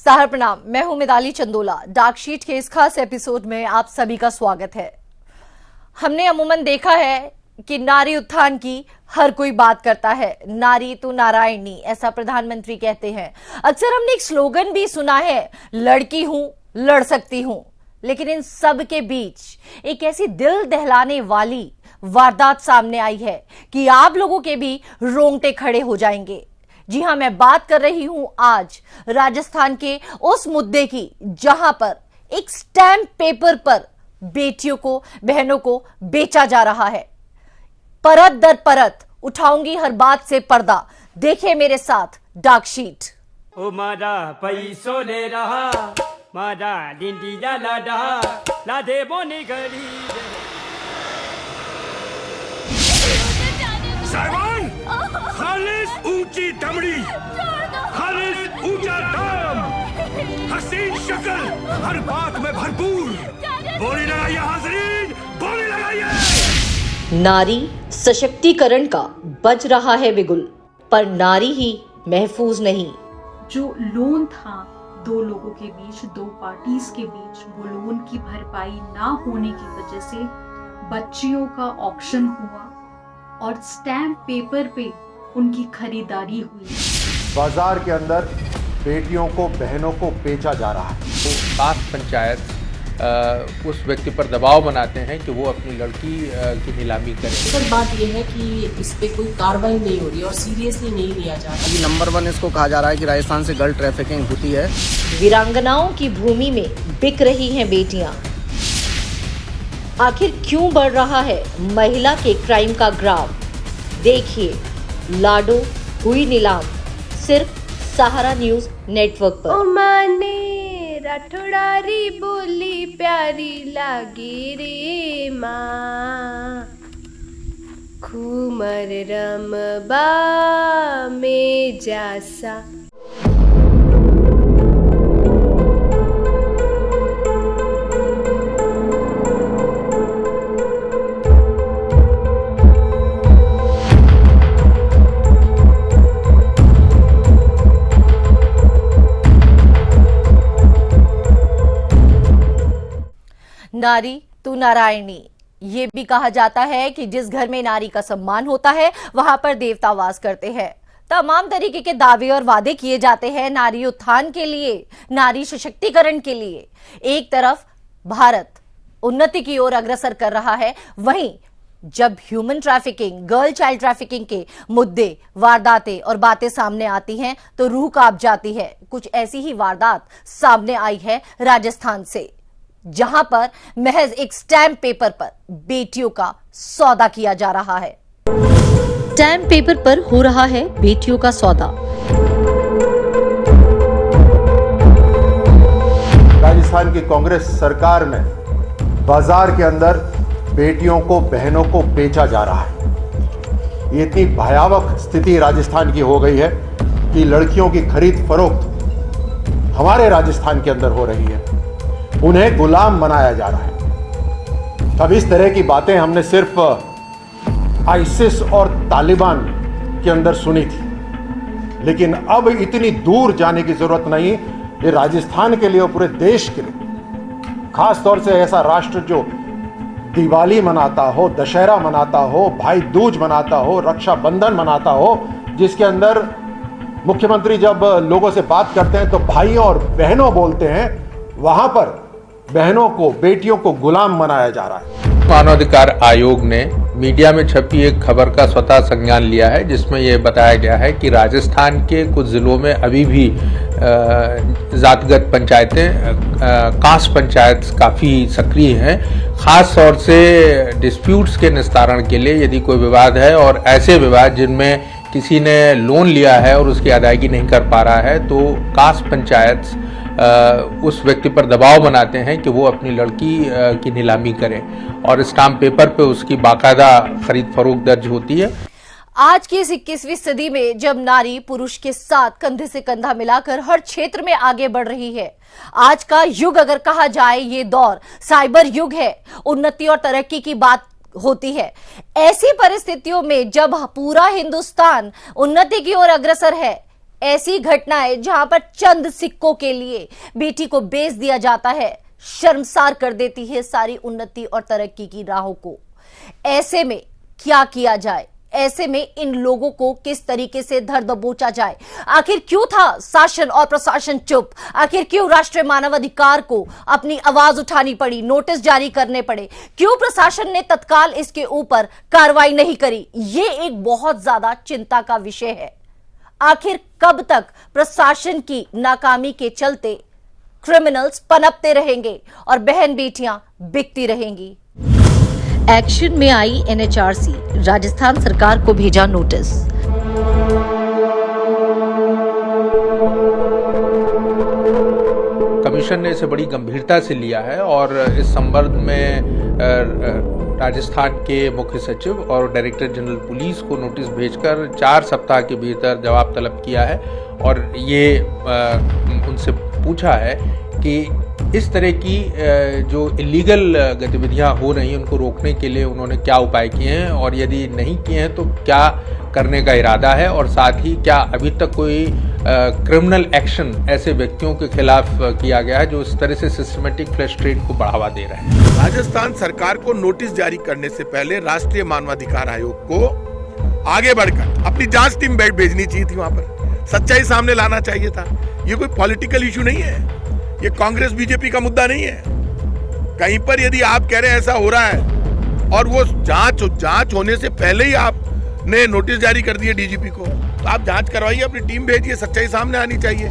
नमस्कार प्रणाम, मैं हूं मिताली चंदोला। डार्कशीट के इस खास एपिसोड में आप सभी का स्वागत है। हमने अमूमन देखा है कि नारी उत्थान की हर कोई बात करता है। नारी तो नारायणी, ऐसा प्रधानमंत्री कहते हैं। अक्सर हमने एक स्लोगन भी सुना है, लड़की हूं, लड़ सकती हूं। लेकिन इन सब के बीच एक ऐसी दिल दहलाने वाली वारदात सामने आई है कि आप लोगों के भी रोंगटे खड़े हो जाएंगे। जी हां, मैं बात कर रही हूं आज राजस्थान के उस मुद्दे की जहां पर एक स्टैम्प पेपर पर बेटियों को, बहनों को बेचा जा रहा है। परत दर परत उठाऊंगी हर बात से पर्दा। देखिए मेरे साथ डार्कशीट। ओ मारा पैसो ले रहा मारा डिंडिया ला दे बोनी गली साइमन, खालिस ऊंची दमड़ी, खालिस ऊंचा दाम, हसीन शक्ल, हर बात में भरपूर। बोली लगाइए हाज़रीन, बोली लगाइए। नारी सशक्तिकरण का बज रहा है बिगुल, पर नारी ही महफूज नहीं। जो लोन था दो लोगों के बीच, दो पार्टीज के बीच, वो लोन की भरपाई ना होने की वजह से बच्चियों का ऑक्शन हुआ और स्टैम्प पेपर पे उनकी खरीदारी हुई। बाजार के अंदर बेटियों को, बहनों को बेचा जा रहा है। तो कास्ट पंचायत उस व्यक्ति पर दबाव बनाते हैं कि वो अपनी लड़की की नीलामी करे। सर बात यह है कि इस पे कोई कार्रवाई नहीं हो रही और सीरियसली नहीं लिया जा रहा। अभी नंबर 1 इसको कहा जा रहा है कि राजस्थान से गर्ल ट्रैफिकिंग होती है। वीरांगनाओं की भूमि में बिक रही हैं बेटियां। आखिर क्यों बढ़ रहा है महिला के क्राइम का ग्राफ? देखिए लाडो हुई नीलाम, सिर्फ सहारा न्यूज नेटवर्क पर। ओ माने राठौड़ारी बोली प्यारी लागी रे माँ, खुमर रमबा में जासा। नारी तू नारायणी, ये भी कहा जाता है कि जिस घर में नारी का सम्मान होता है वहां पर देवता वास करते हैं। तमाम तरीके के दावे और वादे किए जाते हैं नारी उत्थान के लिए, नारी सशक्तिकरण के लिए। एक तरफ भारत उन्नति की ओर अग्रसर कर रहा है, वहीं जब human trafficking, girl child trafficking के मुद्दे, वारदातें और बातें सामने आती हैं तो रूह कांप जाती है। कुछ ऐसी ही वारदात सामने आई है राजस्थान से, जहां पर महज एक स्टैम्प पेपर पर बेटियों का सौदा किया जा रहा है। स्टैम्प पेपर पर हो रहा है बेटियों का सौदा। राजस्थान की कांग्रेस सरकार में बाजार के अंदर बेटियों को, बहनों को बेचा जा रहा है। ये इतनी भयावह स्थिति राजस्थान की हो गई है कि लड़कियों की खरीद फरोख्त हमारे राजस्थान के अंदर हो रही है। उन्हें गुलाम बनाया जा रहा है। अब इस तरह की बातें हमने सिर्फ आईसिस और तालिबान के अंदर सुनी थी, लेकिन अब इतनी दूर जाने की जरूरत नहीं। ये राजस्थान के लिए और पूरे देश के लिए, खास तौर से ऐसा राष्ट्र जो दिवाली मनाता हो, दशहरा मनाता हो, भाई दूज मनाता हो, रक्षाबंधन मनाता हो, जिसके अंदर मुख्यमंत्री जब लोगों से बात करते हैं तो भाइयों और बहनों बोलते हैं, वहां पर बहनों को, बेटियों को गुलाम बनाया जा रहा है। मानवाधिकार आयोग ने मीडिया में छपी एक खबर का स्वतः संज्ञान लिया है, जिसमें यह बताया गया है कि राजस्थान के कुछ जिलों में अभी भी जातिगत पंचायतें, कास्ट पंचायत काफ़ी सक्रिय हैं। खास तौर से डिस्प्यूट्स के निस्तारण के लिए, यदि कोई विवाद है और ऐसे विवाद जिनमें किसी ने लोन लिया है और उसकी अदायगी नहीं कर पा रहा है, तो कास्ट पंचायत उस व्यक्ति पर दबाव बनाते हैं कि वो अपनी लड़की की नीलामी करे और स्टाम्प पेपर पे उसकी बाकायदा खरीद फरोख्त दर्ज होती है। आज की इस 21वीं सदी में जब नारी पुरुष के साथ कंधे से कंधा मिलाकर हर क्षेत्र में आगे बढ़ रही है, आज का युग अगर कहा जाए, ये दौर साइबर युग है, उन्नति और तरक्की की बात होती है। ऐसी परिस्थितियों में जब पूरा हिंदुस्तान उन्नति की ओर अग्रसर है, ऐसी घटनाएं जहां पर चंद सिक्कों के लिए बेटी को बेच दिया जाता है शर्मसार कर देती है सारी उन्नति और तरक्की की राहों को। ऐसे में क्या किया जाए? ऐसे में इन लोगों को किस तरीके से धर दबोचा जाए? आखिर क्यों था शासन और प्रशासन चुप? आखिर क्यों राष्ट्रीय मानवाधिकार को अपनी आवाज उठानी पड़ी, नोटिस जारी करने पड़े? क्यों प्रशासन ने तत्काल इसके ऊपर कार्रवाई नहीं करी? ये एक बहुत ज्यादा चिंता का विषय है। आखिर कब तक प्रशासन की नाकामी के चलते क्रिमिनल्स पनपते रहेंगे और बहन बेटियां बिकती रहेंगी? एक्शन में आई एनएचआरसी, राजस्थान सरकार को भेजा नोटिस। कमीशन ने इसे बड़ी गंभीरता से लिया है और इस संबंध में राजस्थान के मुख्य सचिव और डायरेक्टर जनरल पुलिस को नोटिस भेजकर 4 सप्ताह के भीतर जवाब तलब किया है और ये उनसे पूछा है कि इस तरह की जो इलीगल गतिविधियां हो रही हैं उनको रोकने के लिए उन्होंने क्या उपाय किए हैं और यदि नहीं किए हैं तो क्या करने का इरादा है, और साथ ही क्या अभी तक कोई क्रिमिनल एक्शन ऐसे व्यक्तियों के खिलाफ किया गया है जो इस तरह से सिस्टमेटिक फ्लैश ट्रेड को बढ़ावा दे रहे हैं। राजस्थान सरकार को नोटिस जारी करने से पहले राष्ट्रीय मानवाधिकार आयोग को आगे बढ़कर अपनी जांच टीम भेजनी चाहिए थी, वहां पर सच्चाई सामने लाना चाहिए था। ये कोई पॉलिटिकल इशू नहीं है, ये कांग्रेस बीजेपी का मुद्दा नहीं है। कहीं पर यदि आप कह रहे हैं ऐसा हो रहा है और वो जांच होने से पहले ही आपने नोटिस जारी कर दिए डीजीपी को, तो आप जांच करवाइए, अपनी टीम भेजिए, सच्चाई सामने आनी चाहिए।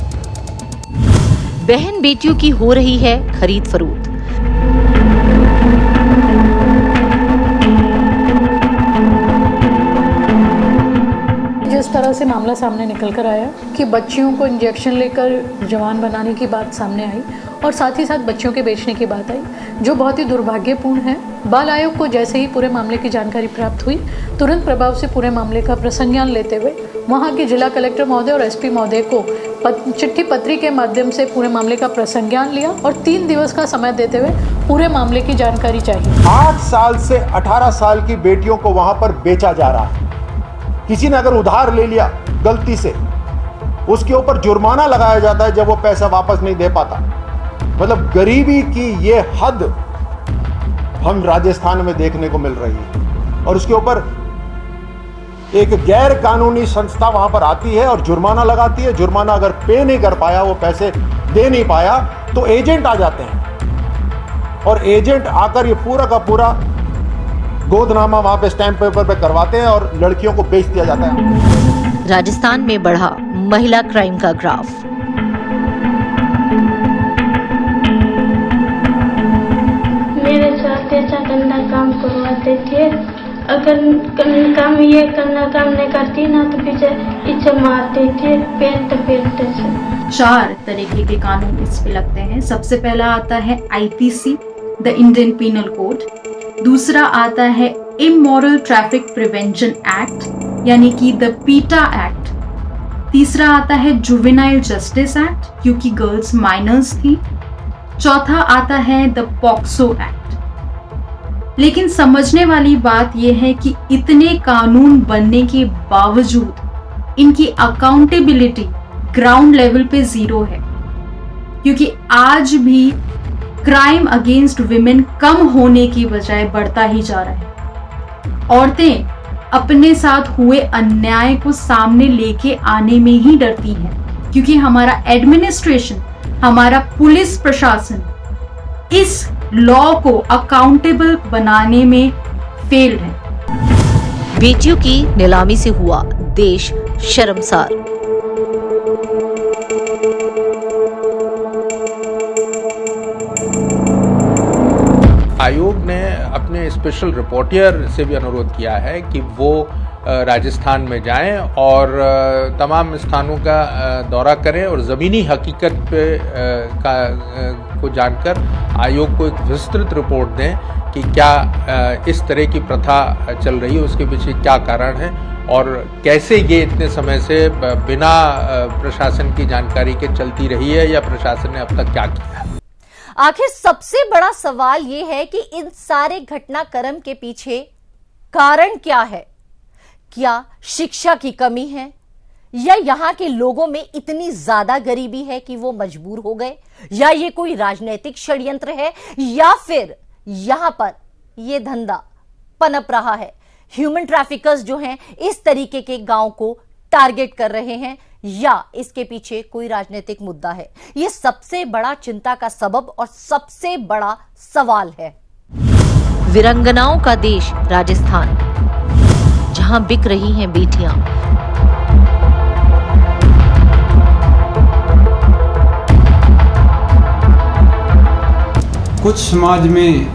बहन बेटियों की हो रही है खरीद फरोख्त। जिस तरह से मामला सामने निकल कर आया कि बच्चियों को इंजेक्शन लेकर जवान बनाने की बात सामने आई और साथ ही साथ बच्चियों के बेचने की बात आई, जो बहुत ही दुर्भाग्यपूर्ण है। बाल आयोग को जैसे ही पूरे मामले की जानकारी प्राप्त हुई, तुरंत प्रभाव से पूरे मामले का प्रसंज्ञान लेते हुए वहां के जिला कलेक्टर महोदय और एसपी महोदय को चिट्ठी पत्री के माध्यम से पूरे मामले का प्रसंज्ञान लिया और 3 दिवस का समय देते हुए पूरे मामले की जानकारी चाहिए। 8 साल से 18 साल की बेटियों को वहां पर बेचा जा रहा है। किसी ने अगर उधार ले लिया गलती से, उसके ऊपर जुर्माना लगाया जाता है जब वो पैसा वापस नहीं दे पाता। मतलब गरीबी की ये हद हम राजस्थान में देखने को मिल रही है। और उसके ऊपर एक गैर कानूनी संस्था वहां पर आती है और जुर्माना लगाती है। जुर्माना अगर पे नहीं कर पाया, वो पैसे दे नहीं पाया, तो एजेंट आ जाते हैं और एजेंट आकर ये पूरा का पूरा गोदनामा वहां पे स्टैंप पेपर पे करवाते हैं और लड़कियों को बेच दिया जाता है। राजस्थान में बढ़ा महिला क्राइम का ग्राफ। मेरे साथ ऐसा गंदा काम करवाते थे। अगर काम ये करना काम नहीं करती ना तो पीछे इसे मारते थे पेट से। 4 तरीके के कानून इस पे लगते हैं। सबसे पहला आता है IPC, the Indian penal code. दूसरा आता है इमोरल ट्रैफिक प्रिवेंशन एक्ट यानी कि द पीटा एक्ट। तीसरा आता है जुवेनाइल जस्टिस एक्ट, क्योंकि गर्ल्स माइनर्स थी। चौथा आता है द पॉक्सो एक्ट। लेकिन समझने वाली बात यह है कि इतने कानून बनने के बावजूद इनकी अकाउंटेबिलिटी ग्राउंड लेवल पे 0 है, क्योंकि आज भी क्राइम अगेंस्ट विमेन कम होने की बजाय बढ़ता ही जा रहा है। औरतें अपने साथ हुए अन्याय को सामने लेके आने में ही डरती हैं, क्योंकि हमारा एडमिनिस्ट्रेशन, हमारा पुलिस प्रशासन इस लॉ को अकाउंटेबल बनाने में फेल्ड है। बेटियों की नीलामी से हुआ देश शर्मसार। आयोग ने अपने स्पेशल रिपोर्टर से भी अनुरोध किया है कि वो राजस्थान में जाएं और तमाम स्थानों का दौरा करें और ज़मीनी हकीकत पे को जानकर आयोग को एक विस्तृत रिपोर्ट दें कि क्या इस तरह की प्रथा चल रही है, उसके पीछे क्या कारण है और कैसे ये इतने समय से बिना प्रशासन की जानकारी के चलती रही है या प्रशासन ने अब तक क्या किया है। आखिर सबसे बड़ा सवाल यह है कि इन सारे घटनाक्रम के पीछे कारण क्या है? क्या शिक्षा की कमी है या यहाँ के लोगों में इतनी ज्यादा गरीबी है कि वो मजबूर हो गए, या ये कोई राजनीतिक षड्यंत्र है, या फिर यहां पर ये धंधा पनप रहा है। ह्यूमन ट्रैफिकर्स जो हैं इस तरीके के गांव को टारगेट कर रहे हैं, या इसके पीछे कोई राजनीतिक मुद्दा है। यह सबसे बड़ा चिंता का सबब और सबसे बड़ा सवाल है। वीरांगनाओं का देश राजस्थान, जहां बिक रही हैं बेटियां। कुछ समाज में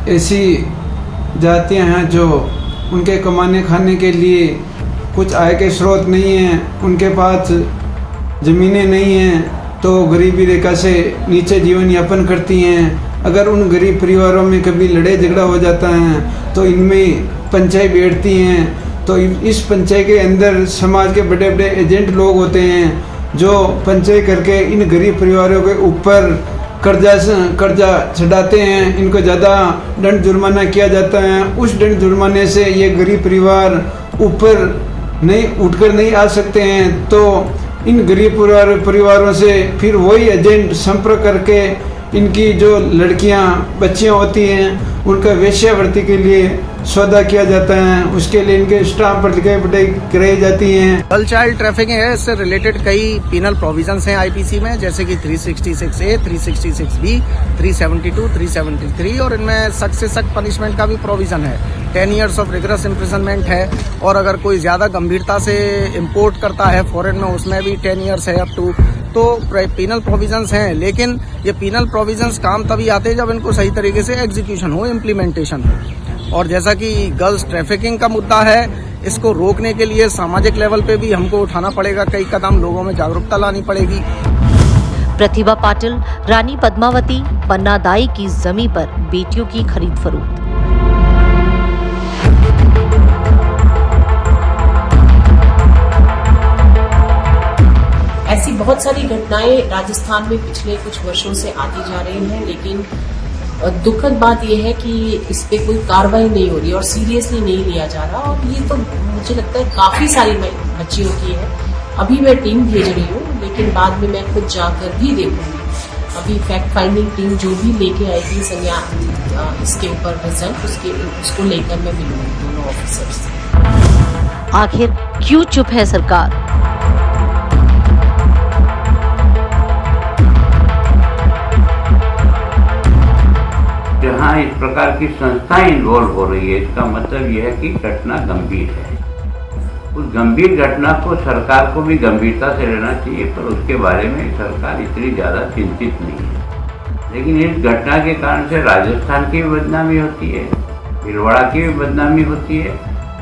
ऐसी जातियां हैं जो उनके कमाने खाने के लिए कुछ आय के स्रोत नहीं हैं, उनके पास ज़मीनें नहीं हैं, तो गरीबी रेखा से नीचे जीवन यापन करती हैं। अगर उन गरीब परिवारों में कभी लड़ाई झगड़ा हो जाता है तो इनमें पंचायत बैठती हैं। तो इस पंचायत के अंदर समाज के बड़े बड़े एजेंट लोग होते हैं जो पंचायत करके इन गरीब परिवारों के ऊपर कर्जा चढ़ाते हैं। इनको ज़्यादा दंड जुर्माना किया जाता है। उस दंड जुर्माने से ये गरीब परिवार ऊपर उठकर नहीं आ सकते हैं, तो इन गरीब परिवारों से फिर वही एजेंट संपर्क करके इनकी जो लड़कियां बच्चियां होती हैं उनका वेश्यावृत्ति के लिए सौदा किया जाता है। उसके लिए इनके स्टाम्प पर लिखाई पढ़ाई कराई जाती हैं। गर्ल चाइल्ड ट्रैफिकिंग है, इससे रिलेटेड कई पीनल प्रोविजंस हैं आईपीसी में, जैसे कि 366A, 366B, 372, 373, और इनमें सख्त से सख्त पनिशमेंट का भी प्रोविजन है। 10 years ऑफ रिगरस इम्प्रिजनमेंट है, और अगर कोई ज़्यादा गंभीरता से इम्पोर्ट करता है फॉरेन में उसमें भी 10 years है अप टू। तो पीनल प्रोविजंस हैं, लेकिन ये पीनल प्रोविजंस काम तभी आते हैं जब इनको सही तरीके से एग्जीक्यूशन हो, इम्प्लीमेंटेशन हो। और जैसा कि गर्ल्स ट्रैफिकिंग का मुद्दा है, इसको रोकने के लिए सामाजिक लेवल पे भी हमको उठाना पड़ेगा, कई कदम लोगों में जागरूकता लानी पड़ेगी। प्रतिभा पाटिल, रानी पद्मावती, पन्ना दाई की जमीन पर बेटियों की खरीद फरोख्त। ऐसी बहुत सारी घटनाएं राजस्थान में पिछले कुछ वर्षों से आती जा रही हैं, लेकिन दुखद बात यह है कि इस पे कोई कार्रवाई नहीं हो रही और सीरियसली नहीं लिया जा रहा। और ये तो मुझे लगता है काफी सारी बच्चियों की है। अभी मैं टीम भेज रही हूँ, लेकिन बाद में मैं खुद जाकर भी देखूंगी। अभी फैक्ट फाइंडिंग टीम जो भी लेके आएगी संज्ञान इसके ऊपर रिजल्ट, उसको लेकर मैं मिलूंगी दोनों ऑफिसर्स से। आखिर क्यों चुप है सरकार? जहाँ इस प्रकार की संस्थाएं इन्वॉल्व हो रही है, इसका मतलब यह है कि घटना गंभीर है। उस गंभीर घटना को सरकार को भी गंभीरता से लेना चाहिए, पर उसके बारे में सरकार इतनी ज़्यादा चिंतित नहीं है। लेकिन इस घटना के कारण से राजस्थान की भी बदनामी होती है, भीलवाड़ा की भी बदनामी होती है,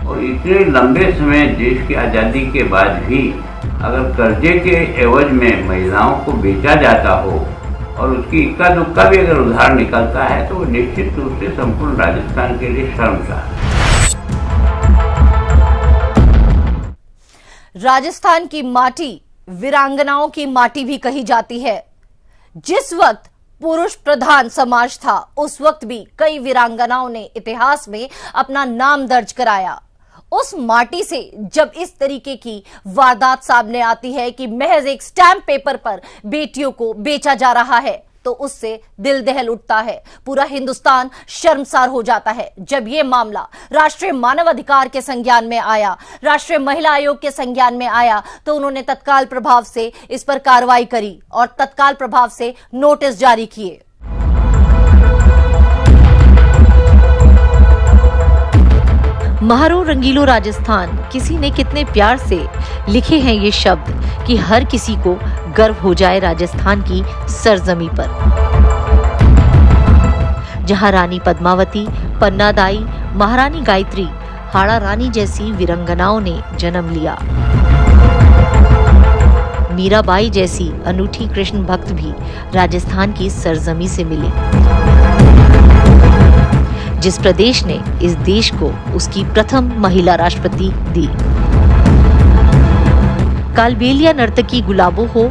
और इतने लंबे समय देश की आज़ादी के बाद भी अगर कर्जे के एवज में महिलाओं को बेचा जाता हो और उसकी इक्का दुक्का भी अगर उधार निकलता है, तो वो निश्चित रूप से संपूर्ण राजस्थान के लिए शर्मसार है। राजस्थान की माटी वीरांगनाओं की माटी भी कही जाती है। जिस वक्त पुरुष प्रधान समाज था, उस वक्त भी कई वीरांगनाओं ने इतिहास में अपना नाम दर्ज कराया। उस माटी से जब इस तरीके की वारदात सामने आती है कि महज एक स्टैंप पेपर पर बेटियों को बेचा जा रहा है, तो उससे दिल दहल उठता है। पूरा हिंदुस्तान शर्मसार हो जाता है। जब यह मामला राष्ट्रीय मानव अधिकार के संज्ञान में आया, राष्ट्रीय महिला आयोग के संज्ञान में आया, तो उन्होंने तत्काल प्रभाव से इस पर कार्रवाई करी और तत्काल प्रभाव से नोटिस जारी किए। महारो रंगीलो राजस्थान, किसी ने कितने प्यार से लिखे हैं ये शब्द कि हर किसी को गर्व हो जाए राजस्थान की सरजमी पर, जहां रानी पद्मावती, पन्ना दाई, महारानी गायत्री, हाड़ा रानी जैसी वीरांगनाओं ने जन्म लिया। मीराबाई जैसी अनूठी कृष्ण भक्त भी राजस्थान की सरजमी से मिले, जिस प्रदेश ने इस देश को उसकी प्रथम महिला राष्ट्रपति दी। कालबेलिया नर्तकी गुलाबो हो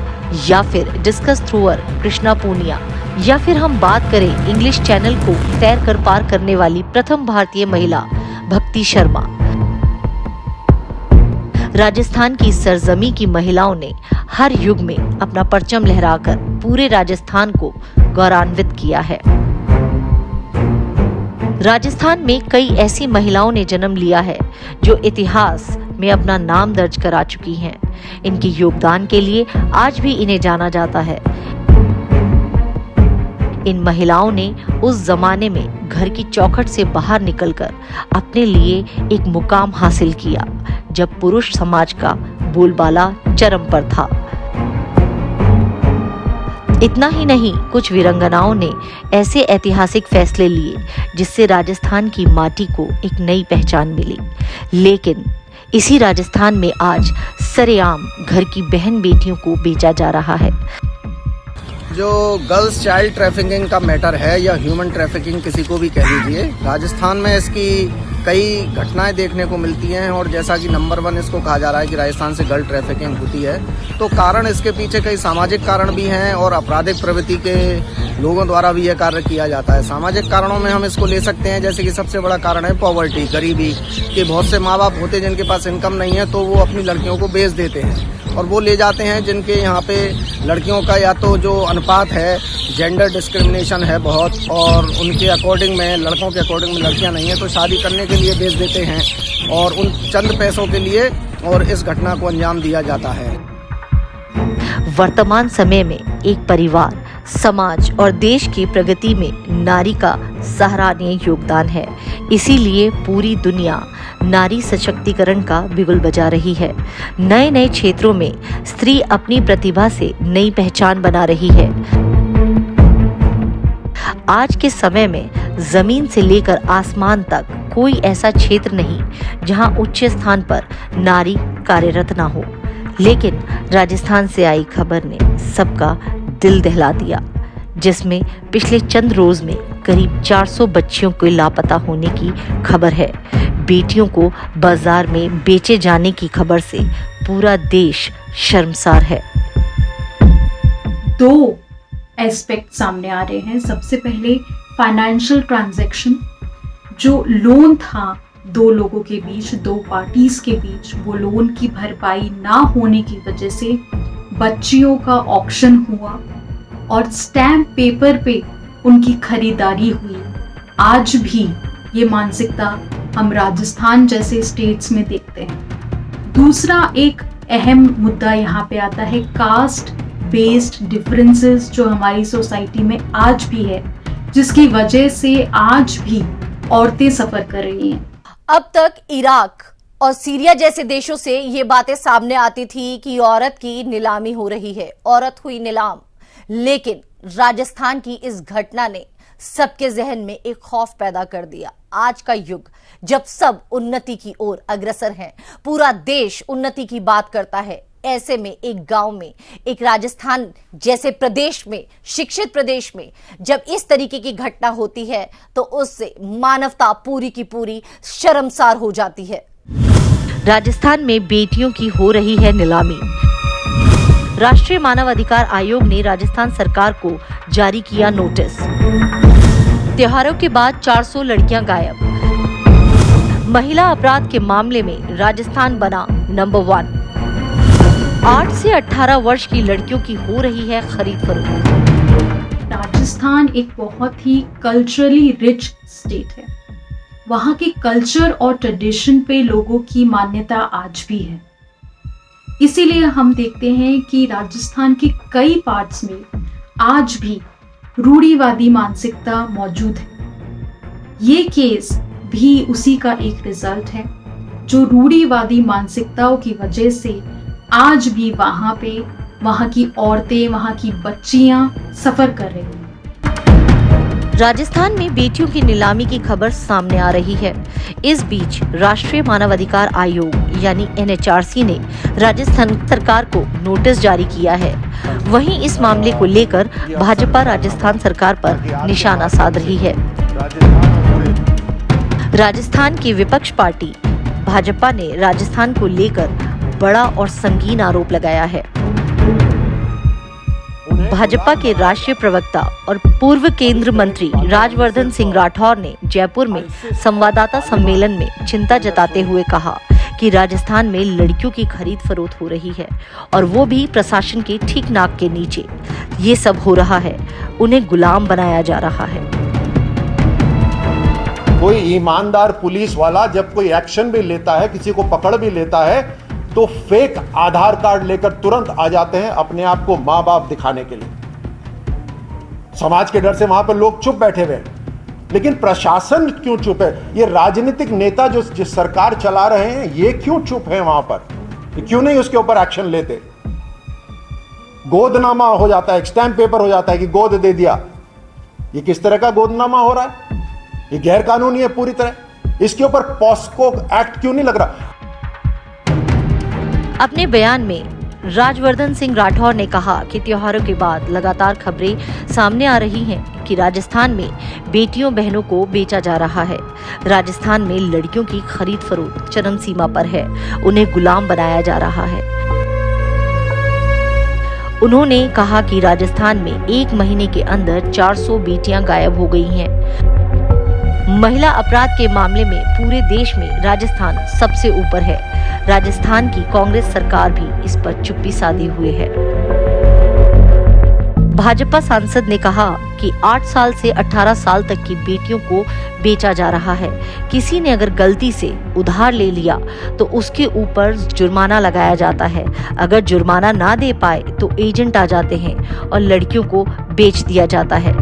या फिर डिस्कस थ्रोअर कृष्णा पूनिया, या फिर हम बात करें इंग्लिश चैनल को तैर कर पार करने वाली प्रथम भारतीय महिला भक्ति शर्मा। राजस्थान की सरजमी की महिलाओं ने हर युग में अपना परचम लहराकर पूरे राजस्थान को गौरवान्वित किया है। राजस्थान में कई ऐसी महिलाओं ने जन्म लिया है जो इतिहास में अपना नाम दर्ज करा चुकी हैं। इनके योगदान के लिए आज भी इन्हें जाना जाता है। इन महिलाओं ने उस जमाने में घर की चौखट से बाहर निकलकर अपने लिए एक मुकाम हासिल किया जब पुरुष समाज का बोलबाला चरम पर था। इतना ही नहीं, कुछ वीरांगनाओं ने ऐसे ऐतिहासिक फैसले लिए जिससे राजस्थान की माटी को एक नई पहचान मिली। लेकिन इसी राजस्थान में आज सरेआम घर की बहन बेटियों को बेचा जा रहा है। जो गर्ल्स चाइल्ड ट्रैफिकिंग का मैटर है या ह्यूमन ट्रैफिकिंग किसी को भी कह लीजिए, राजस्थान में इसकी कई घटनाएं देखने को मिलती हैं और जैसा कि नंबर 1 इसको कहा जा रहा है कि राजस्थान से गर्ल ट्रैफिकिंग होती है, तो कारण इसके पीछे कई सामाजिक कारण भी हैं और आपराधिक प्रवृत्ति के लोगों द्वारा भी यह कार्य किया जाता है। सामाजिक कारणों में हम इसको ले सकते हैं, जैसे कि सबसे बड़ा कारण है पॉवर्टी, गरीबी, कि बहुत से माँ बाप होते हैं जिनके पास इनकम नहीं है तो वो अपनी लड़कियों को बेच देते हैं और वो ले जाते हैं जिनके यहाँ पे लड़कियों का या तो जो अनुपात है, जेंडर डिस्क्रिमिनेशन है बहुत, और उनके अकॉर्डिंग में लड़कों के अकॉर्डिंग में लड़कियाँ नहीं है तो शादी करने के लिए बेच देते हैं और उन चंद पैसों के लिए और इस घटना को अंजाम दिया जाता है। वर्तमान समय में एक परिवार, समाज और देश की प्रगति में नारी का सराहनीय योगदान है। इसीलिए पूरी दुनिया नारी सशक्तिकरण का बिगुल बजा रही है। नए नए क्षेत्रों में स्त्री अपनी प्रतिभा से नई पहचान बना रही है। आज के समय में जमीन से लेकर आसमान तक कोई ऐसा क्षेत्र नहीं जहां उच्च स्थान पर नारी कार्यरत ना हो। लेकिन राजस्थान से आई खबर ने सबका दिल दहला दिया, जिसमें पिछले चंद रोज में करीब 400 बच्चियों के लापता होने की खबर है। बेटियों को बाजार में बेचे जाने की खबर से पूरा देश शर्मसार है। 2 एस्पेक्ट सामने आ रहे हैं। सबसे पहले फाइनेंशियल ट्रांजैक्शन, जो लोन था 2 लोगों के बीच, 2 पार्टीज के बीच, वो लोन की भरपाई ना होने की वजह से बच्चियों का ऑक्शन हुआ और स्टैम्प पेपर पे उनकी खरीदारी हुई। आज भी ये मानसिकता हम राजस्थान जैसे स्टेट्स में देखते हैं। दूसरा एक अहम मुद्दा यहाँ पे आता है कास्ट बेस्ड डिफरेंसेस, जो हमारी सोसाइटी में आज भी है, जिसकी वजह से आज भी औरतें सफर कर रही हैं। अब तक इराक और सीरिया जैसे देशों से ये बातें सामने आती थी कि औरत की नीलामी हो रही है, औरत हुई नीलाम। लेकिन राजस्थान की इस घटना ने सबके जहन में एक खौफ पैदा कर दिया। आज का युग जब सब उन्नति की ओर अग्रसर हैं, पूरा देश उन्नति की बात करता है, ऐसे में एक गांव में, एक राजस्थान जैसे प्रदेश में, शिक्षित प्रदेश में जब इस तरीके की घटना होती है तो उससे मानवता पूरी की पूरी शर्मसार हो जाती है। राजस्थान में बेटियों की हो रही है नीलामी। राष्ट्रीय मानव अधिकार आयोग ने राजस्थान सरकार को जारी किया नोटिस। त्योहारों के बाद 400 लड़कियां गायब। महिला अपराध के मामले में राजस्थान बना नंबर 1। 8 से 18 वर्ष की लड़कियों की हो रही है खरीद फरोख्त। राजस्थान एक बहुत ही कल्चरली रिच स्टेट है। वहाँ के कल्चर और ट्रेडिशन पे लोगों की मान्यता आज भी है। इसीलिए हम देखते हैं कि राजस्थान के कई पार्ट्स में आज भी रूढ़िवादी मानसिकता मौजूद है। ये केस भी उसी का एक रिजल्ट है, जो रूढ़िवादी मानसिकताओं की वजह से आज भी वहाँ की औरतें, वहाँ की बच्चियां सफर कर रही हैं। राजस्थान में बेटियों की नीलामी की खबर सामने आ रही है। इस बीच राष्ट्रीय मानवाधिकार आयोग यानी NHRC ने राजस्थान सरकार को नोटिस जारी किया है। वहीं इस मामले को लेकर भाजपा राजस्थान सरकार पर निशाना साध रही है। राजस्थान की विपक्ष पार्टी भाजपा ने राजस्थान को लेकर बड़ा और संगीन आरोप लगाया है। भाजपा के राष्ट्रीय प्रवक्ता और पूर्व केंद्रीय मंत्री राजवर्धन सिंह राठौर ने जयपुर में संवाददाता सम्मेलन में चिंता जताते हुए कहा कि राजस्थान में लड़कियों की खरीद फरोख्त हो रही है और वो भी प्रशासन के ठीक नाक के नीचे। ये सब हो रहा है, उन्हें गुलाम बनाया जा रहा है। कोई ईमानदार पुलिस वाला जब कोई एक्शन भी लेता है, किसी को पकड़ भी लेता है, तो फेक आधार कार्ड लेकर तुरंत आ जाते हैं अपने आप को मां बाप दिखाने के लिए। समाज के डर से वहां पर लोग चुप बैठे हुए हैं। लेकिन प्रशासन क्यों चुप है? ये राजनीतिक नेता जो जिस सरकार चला रहे हैं, ये क्यों चुप है वहां पर? क्यों नहीं उसके ऊपर एक्शन लेते? गोदनामा हो जाता है, एक स्टैंप पेपर हो जाता है कि गोद दे दिया। ये किस तरह का गोदनामा हो रहा है? ये गैर कानूनी है पूरी तरह। इसके ऊपर पॉस्को एक्ट क्यों नहीं लग रहा? अपने बयान में राजवर्धन सिंह राठौर ने कहा कि त्योहारों के बाद लगातार खबरें सामने आ रही हैं कि राजस्थान में बेटियों बहनों को बेचा जा रहा है। राजस्थान में लड़कियों की खरीद फरोख्त चरम सीमा पर है, उन्हें गुलाम बनाया जा रहा है। उन्होंने कहा कि राजस्थान में 1 महीने के अंदर 400 बेटियां गायब हो गई हैं। महिला अपराध के मामले में पूरे देश में राजस्थान सबसे ऊपर है। राजस्थान की कांग्रेस सरकार भी इस पर चुप्पी साधे हुए है। भाजपा सांसद ने कहा कि 8 साल से 18 साल तक की बेटियों को बेचा जा रहा है। किसी ने अगर गलती से उधार ले लिया तो उसके ऊपर जुर्माना लगाया जाता है। अगर जुर्माना ना दे पाए तो एजेंट आ जाते हैं और लड़कियों को बेच दिया जाता है।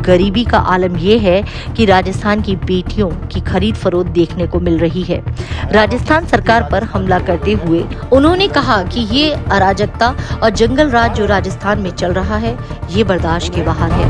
गरीबी का आलम यह है कि राजस्थान की बेटियों की खरीद फरोख्त देखने को मिल रही है। राजस्थान सरकार पर हमला करते हुए उन्होंने कहा कि ये अराजकता और जंगल राज जो राजस्थान में चल रहा है, ये बर्दाश्त के बाहर है।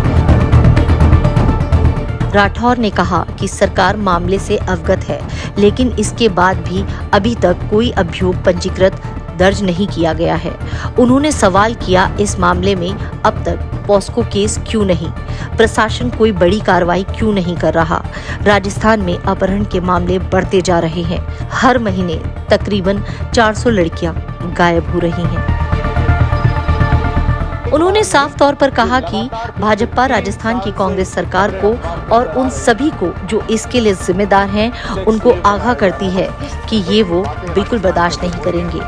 राठौर ने कहा कि सरकार मामले से अवगत है, लेकिन इसके बाद भी अभी तक कोई अभियोग पंजीकृत दर्ज नहीं किया गया है। उन्होंने सवाल किया, इस मामले में अब तक पॉस्को केस क्यों नहीं? प्रशासन कोई बड़ी कार्रवाई क्यों नहीं कर रहा? राजस्थान में अपहरण के मामले बढ़ते जा रहे हैं। हर महीने तकरीबन 400 लड़कियां गायब हो रही हैं। उन्होंने साफ तौर पर कहा कि भाजपा राजस्थान की कांग्रेस सरकार को और उन सभी को जो इसके लिए जिम्मेदार हैं, उनको आगाह करती है कि ये वो बिल्कुल बर्दाश्त नहीं करेंगे।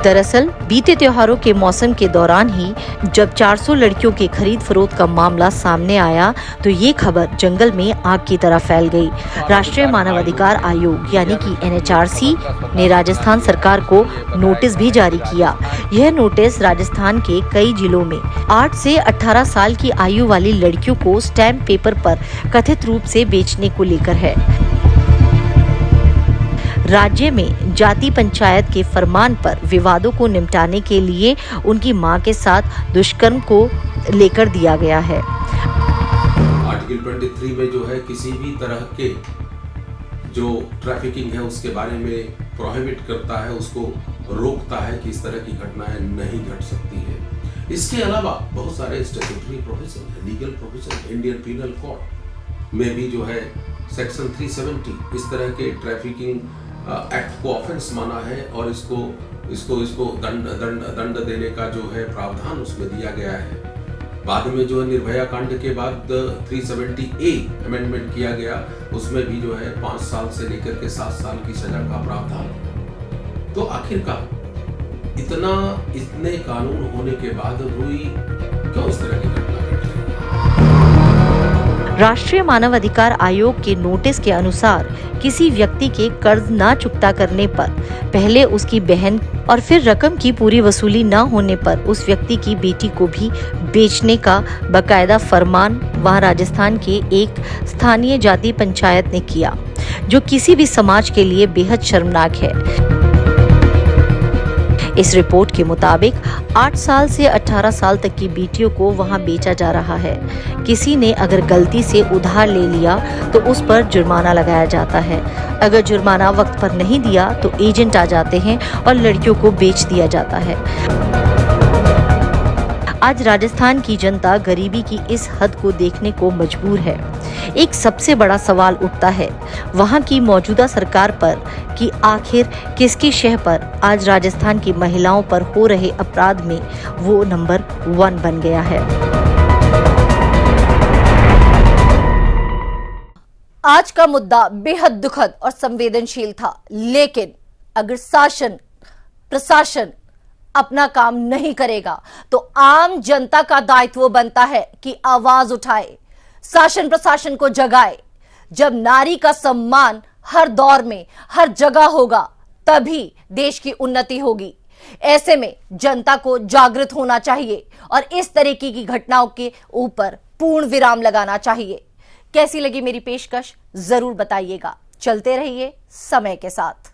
दरअसल बीते त्योहारों के मौसम के दौरान ही जब 400 लड़कियों के खरीद फरोख्त का मामला सामने आया तो ये खबर जंगल में आग की तरह फैल गई। राष्ट्रीय मानवाधिकार आयोग यानी कि NHRC ने राजस्थान सरकार को नोटिस भी जारी किया। यह नोटिस राजस्थान के कई जिलों में 8 से 18 साल की आयु वाली लड़कियों को स्टैम्प पेपर पर कथित रूप से बेचने को लेकर है। राज्य में जाति पंचायत के फरमान पर विवादों को निपटाने के लिए उनकी मां के साथ दुष्कर्म को लेकर दिया गया है। आर्टिकल 23 में जो है किसी भी तरह के जो ट्रैफिकिंग है उसके बारे में प्रोहिबिट करता है, उसको रोकता है कि इस तरह की घटनाएं नहीं घट सकती है। इसके अलावा बहुत सारे स्टैट्यूटरी प्रोविजन है, legal provision, Indian penal code में भी जो है सेक्शन 370 इस तरह के ट्रैफिकिंग एक्ट को ऑफेंस माना है और इसको दंड देने का जो है प्रावधान उसमें दिया गया है। बाद में जो है निर्भया कांड के बाद 370A अमेंडमेंट किया गया, उसमें भी जो है 5 साल से लेकर के 7 साल की सजा का प्रावधान। तो आखिरकार इतने कानून होने के बाद भी क्यों इस तरह की घटना घट रही है? राष्ट्रीय मानव अधिकार आयोग के नोटिस के अनुसार किसी व्यक्ति के कर्ज ना चुकता करने पर पहले उसकी बहन और फिर रकम की पूरी वसूली न होने पर उस व्यक्ति की बेटी को भी बेचने का बकायदा फरमान वहां राजस्थान के एक स्थानीय जाति पंचायत ने किया, जो किसी भी समाज के लिए बेहद शर्मनाक है। इस रिपोर्ट के मुताबिक 8 साल से 18 साल तक की बेटियों को वहां बेचा जा रहा है। किसी ने अगर गलती से उधार ले लिया तो उस पर जुर्माना लगाया जाता है। अगर जुर्माना वक्त पर नहीं दिया तो एजेंट आ जाते हैं और लड़कियों को बेच दिया जाता है। आज राजस्थान की जनता गरीबी की इस हद को देखने को मजबूर है। एक सबसे बड़ा सवाल उठता है वहां की मौजूदा सरकार पर कि आखिर किसकी शह पर आज राजस्थान की महिलाओं पर हो रहे अपराध में वो नंबर 1 बन गया है। आज का मुद्दा बेहद दुखद और संवेदनशील था, लेकिन अगर शासन प्रशासन अपना काम नहीं करेगा तो आम जनता का दायित्व बनता है कि आवाज उठाए, शासन प्रशासन को जगाए। जब नारी का सम्मान हर दौर में हर जगह होगा तभी देश की उन्नति होगी। ऐसे में जनता को जागृत होना चाहिए और इस तरीके की घटनाओं के ऊपर पूर्ण विराम लगाना चाहिए। कैसी लगी मेरी पेशकश जरूर बताइएगा। चलते रहिए समय के साथ।